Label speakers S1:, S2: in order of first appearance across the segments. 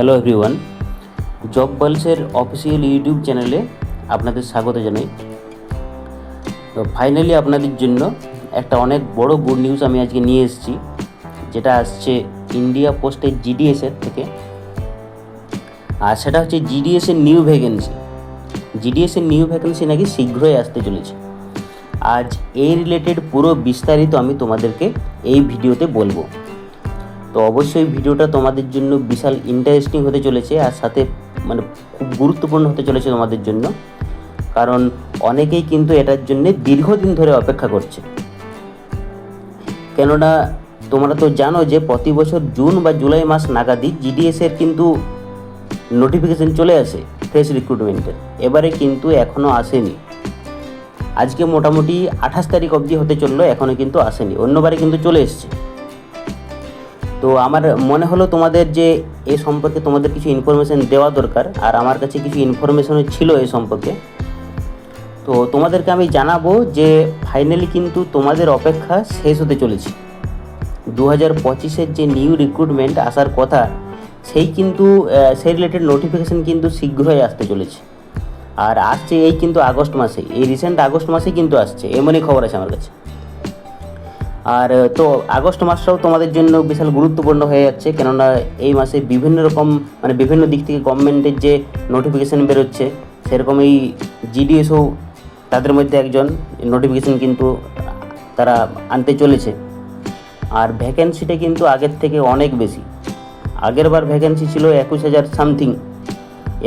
S1: Hello everyone, job পালসের official YouTube চ্যানেলে আপনাদের স্বাগত জানাই। তো ফাইনালি আপনাদের জন্য একটা অনেক বড় গুড নিউজ আমি আজকে নিয়ে এসেছি, যেটা আসছে ইন্ডিয়া পোস্টের জিডিএসের থেকে। আর সেটা হচ্ছে জিডিএসের নিউ ভ্যাকেন্সি। জিডিএসের নিউ ভ্যাকেন্সি নাকি শীঘ্রই আসতে চলেছে। আজ এই রিলেটেড পুরো বিস্তারিত আমি তোমাদেরকে এই ভিডিওতে বলবো। তো অবশ্যই ভিডিওটা তোমাদের জন্য বিশাল ইন্টারেস্টিং হতে চলেছে, আর সাথে খুব গুরুত্বপূর্ণ হতে চলেছে তোমাদের জন্য, কারণ অনেকেই কিন্তু এটার জন্য দীর্ঘদিন ধরে অপেক্ষা করছে। কেননা তোমরা তো জানো যে প্রতি বছর জুন বা জুলাই মাস নাগাদই জিডিএসের কিন্তু নোটিফিকেশন চলে আসে ফ্রেশ রিক্রুটমেন্টের। এবারে কিন্তু এখনও আসেনি। আজকে মোটামুটি 28 তারিখ অবধি হতে চললো, এখনও কিন্তু আসেনি। অন্যবারে কিন্তু চলে এসছে। তো আমার মনে হলো তোমাদের যে এ সম্পর্কে তোমাদের কিছু ইনফরমেশান দেওয়া দরকার, আর আমার কাছে কিছু ইনফরমেশনও ছিল এই সম্পর্কে। তো তোমাদেরকে আমি জানাবো যে ফাইনালি কিন্তু তোমাদের অপেক্ষা শেষ হতে চলেছে। 2025-এর যে নিউ রিক্রুটমেন্ট আসার কথা, সেই রিলেটেড নোটিফিকেশান কিন্তু শীঘ্রই আসতে চলেছে। আর আসছে এই কিন্তু আগস্ট মাসে, এই রিসেন্ট আগস্ট মাসে কিন্তু আসছে, এমনই খবর আছে আমার কাছে। আর তো আগস্ট মাসটাও তোমাদের জন্য বিশাল গুরুত্বপূর্ণ হয়ে যাচ্ছে, কেননা এই মাসে বিভিন্ন রকম বিভিন্ন দিক থেকে গভর্নমেন্টের যে নোটিফিকেশান বেরোচ্ছে, সেরকম এই জিডিএসও তাদের মধ্যে একজন নোটিফিকেশান কিন্তু তারা আনতে চলেছে। আর ভ্যাকেন্সিটা কিন্তু আগের থেকে অনেক বেশি। আগের বার ভ্যাকেন্সি ছিল 21,000 সামথিং,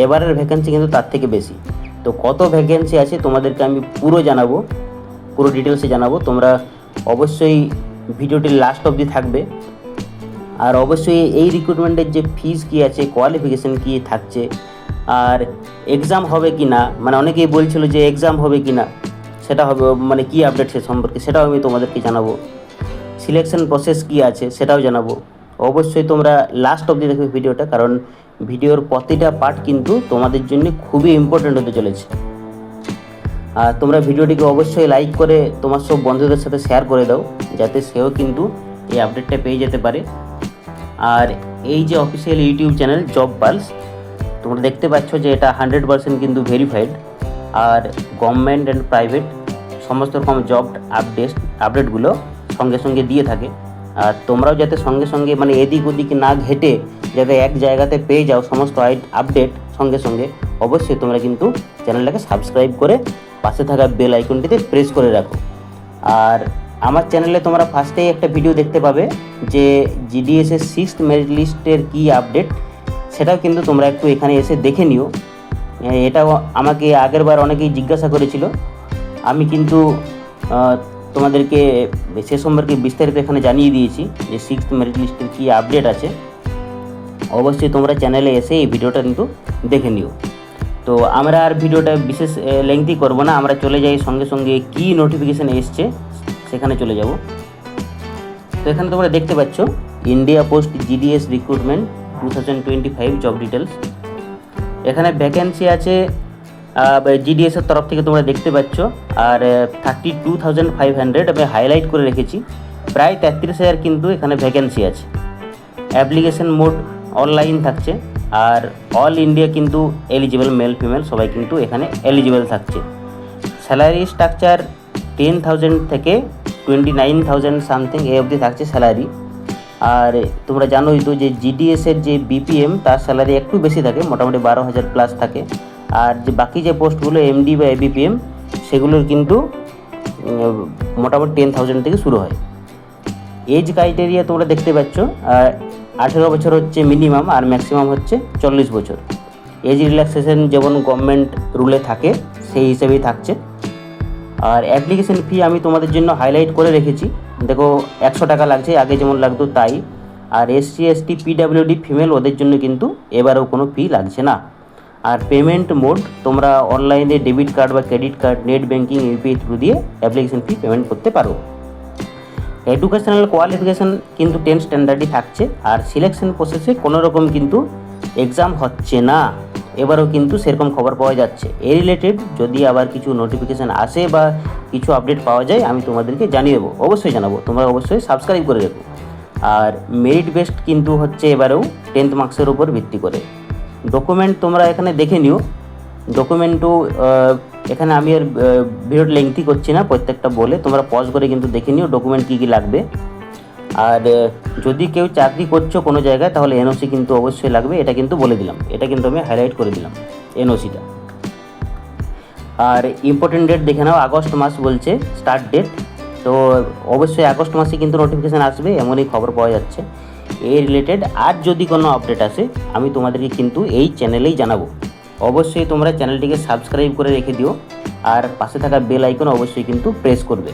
S1: এবারের ভ্যাকেন্সি কিন্তু তার থেকে বেশি। তো কত ভ্যাকেন্সি আছে তোমাদেরকে আমি পুরো জানাবো, পুরো ডিটেলসে জানাবো। তোমরা অবশ্যই ভিডিওটির লাস্ট অবধি থাকবে। আর অবশ্যই এই রিক্রুটমেন্টের যে ফিস কী আছে, কোয়ালিফিকেশান কী থাকছে, আর এক্সাম হবে কি না, অনেকেই বলছিল যে এক্সাম হবে কি না, সেটা হবে কী আপডেট সে সম্পর্কে সেটাও আমি তোমাদেরকে জানাবো। সিলেকশন প্রসেস কী আছে সেটাও জানাবো। অবশ্যই তোমরা লাস্ট অবধি দেখবে ভিডিওটা, কারণ ভিডিওর প্রতিটা পার্ট কিন্তু তোমাদের জন্য খুবই ইম্পর্ট্যান্ট হতে চলেছে। আর তোমরা ভিডিওটিকে অবশ্যই লাইক করে তোমার সব বন্ধুদের সাথে শেয়ার করে দাও, যাতে সেও কিন্তু এই আপডেটটা পেয়ে যেতে পারে। আর এই যে official YouTube channel Job Pulse, তোমরা দেখতে পাচ্ছ যে এটা 100% কিন্তু ভেরিফাইড। আর গভর্নমেন্ট অ্যান্ড প্রাইভেট সমস্ত রকম জব আপডেটগুলো সঙ্গে সঙ্গে দিয়ে থাকে। আর তোমরাও যাতে সঙ্গে সঙ্গে এদিক ওদিক না ঘেটে যাতে এক জায়গাতে পেয়ে যাও সমস্ত আপডেট সঙ্গে সঙ্গে, অবশ্যই তোমরা কিন্তু চ্যানেলটাকে সাবস্ক্রাইব করে পাশে থাকা বেল আইকনটিতে প্রেস করে রাখো। আর আমার চ্যানেলে তোমরা ফার্স্টেই একটা ভিডিও দেখতে পাবে যে জিডিএসের 6th মেরিট লিস্টের কী আপডেট, সেটাও কিন্তু তোমরা একটু এখানে এসে দেখে নিও। এটাও আমাকে আগের বার অনেকেই জিজ্ঞাসা করেছিল, আমি কিন্তু তোমাদেরকে সে সম্পর্কে বিস্তারিত এখানে জানিয়ে দিয়েছি যে 6th মেরিট লিস্টের কী আপডেট আছে। অবশ্যই তোমরা চ্যানেলে এসে এই ভিডিওটা কিন্তু দেখে নিও। তো আমরা আর ভিডিওটা বিশেষ লেংথি করব না, আমরা চলে যাই সঙ্গে সঙ্গে কী নোটিফিকেশান এসছে সেখানে চলে যাব। তো এখানে তোমরা দেখতে পাচ্ছ India post GDS recruitment 2025 job details. এখানে ভ্যাকেন্সি আছে জিডিএসের তরফ থেকে তোমরা দেখতে পাচ্ছ। আর 32,500 আমি হাইলাইট করে রেখেছি, প্রায় 33,000 কিন্তু এখানে ভ্যাকেন্সি আছে। অ্যাপ্লিকেশন মোড অনলাইন থাকছে। আর অল ইন্ডিয়া কিন্তু এলিজিবল, মেল ফিমেল সবাই কিন্তু এখানে এলিজিবল থাকছে। স্যালারি স্ট্রাকচার 10,000 থেকে 29,000 সামথিং এই অবধি থাকছে স্যালারি। আর তোমরা জানোই তো যে জিডিএসের যে বিপিএম তার স্যালারি একটু বেশি থাকে, মোটামুটি 12,000 প্লাস থাকে। আর যে বাকি যে পোস্টগুলো এমডি বা এবিপিএম, সেগুলোর কিন্তু মোটামুটি 10,000 থেকে শুরু হয়। এজ ক্রাইটেরিয়া তোমরা দেখতে পাচ্ছ 18 বছর হচ্ছে মিনিমাম, আর ম্যাক্সিমাম হচ্ছে 40 বছর। এজ রিল্যাক্সেশন যেমন গভর্নমেন্ট রুলে থাকে সেই হিসেবেই থাকছে। আর অ্যাপ্লিকেশন ফি আমি তোমাদের জন্য হাইলাইট করে রেখেছি, দেখো 100 টাকা লাগছে, আগে যেমন লাগতো তাই। আর এসসি এসটি পিডাব্লিউডি ফিমেল ওদের জন্য কিন্তু এবারেও কোনো ফি লাগছে না। আর পেমেন্ট মোড তোমরা অনলাইনে ডেবিট কার্ড বা credit card, net banking, UPI through দিয়ে অ্যাপ্লিকেশন ফি পেমেন্ট করতে পারো। এডুকেশনাল কোয়ালিফিকেশান কিন্তু 10 স্ট্যান্ডার্ডই থাকছে। আর সিলেকশন প্রসেসে কোনো রকম কিন্তু এক্সাম হচ্ছে না, এবারও কিন্তু সেরকম খবর পাওয়া যাচ্ছে। এই রিলেটেড যদি আবার কিছু নোটিফিকেশান আসে বা কিছু আপডেট পাওয়া যায় আমি তোমাদেরকে জানিয়ে দেবো, অবশ্যই জানাবো। তোমরা অবশ্যই সাবস্ক্রাইব করে রেখো। আর মেরিট বেস্ট কিন্তু হচ্ছে এবারেও 10th মার্কসের উপর ভিত্তি করে। ডকুমেন্ট তোমরা এখানে দেখে নিও। ডকুমেন্টও এখানে আমি আর ভিডিওটা লেংথি করছি না, প্রত্যেকটা বলে তোমরা পজ করে কিন্তু দেখে নিও ডকুমেন্ট কী কী লাগবে। আর যদি কেউ চাকরি করছো কোনো জায়গায় তাহলে এনওসি কিন্তু অবশ্যই লাগবে, এটা কিন্তু বলে দিলাম, এটা কিন্তু আমি হাইলাইট করে দিলাম এনওসিটা। আর ইম্পর্টেন্ট ডেট দেখে নাও, আগস্ট মাস বলছে স্টার্ট ডেট, তো অবশ্যই আগস্ট মাসে কিন্তু নোটিফিকেশান আসবে, এমনই খবর পাওয়া যাচ্ছে। এই রিলেটেড আর যদি কোনো আপডেট আসে আমি তোমাদেরকে কিন্তু এই চ্যানেলেই জানাবো। অবশ্যই তোমরা চ্যানেলটিকে সাবস্ক্রাইব করে রেখে দিও, আর পাশে থাকা বেল আইকন অবশ্যই কিন্তু প্রেস করবে।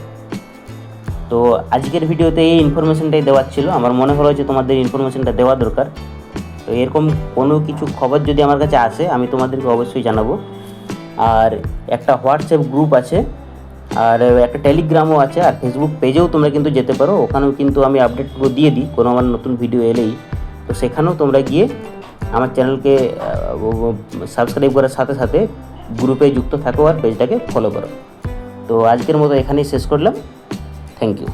S1: তো আজকের ভিডিওতে এই ইনফরমেশনটাই দেওয়ার ছিল, আমার মনে হলো যে তোমাদের ইনফরমেশনটা দেওয়া দরকার। তো এরকম কোনো কিছু খবর যদি আমার কাছে আসে আমি তোমাদেরকে অবশ্যই জানাবো। আর একটা হোয়াটসঅ্যাপ গ্রুপ আছে, আর একটা টেলিগ্রামও আছে, আর ফেসবুক পেজেও তোমরা কিন্তু যেতে পারো, ওখানেও কিন্তু আমি আপডেটগুলো দিয়ে দিই কোনো আমার নতুন ভিডিও এলেই। তো সেখানেও তোমরা গিয়ে আমার চ্যানেলকে সাবস্ক্রাইব করার সাথে সাথে গ্রুপে যুক্ত থাকো আর পেজটাকে ফলো করো। তো আজকের মতো এখানেই শেষ করলাম। Thank you.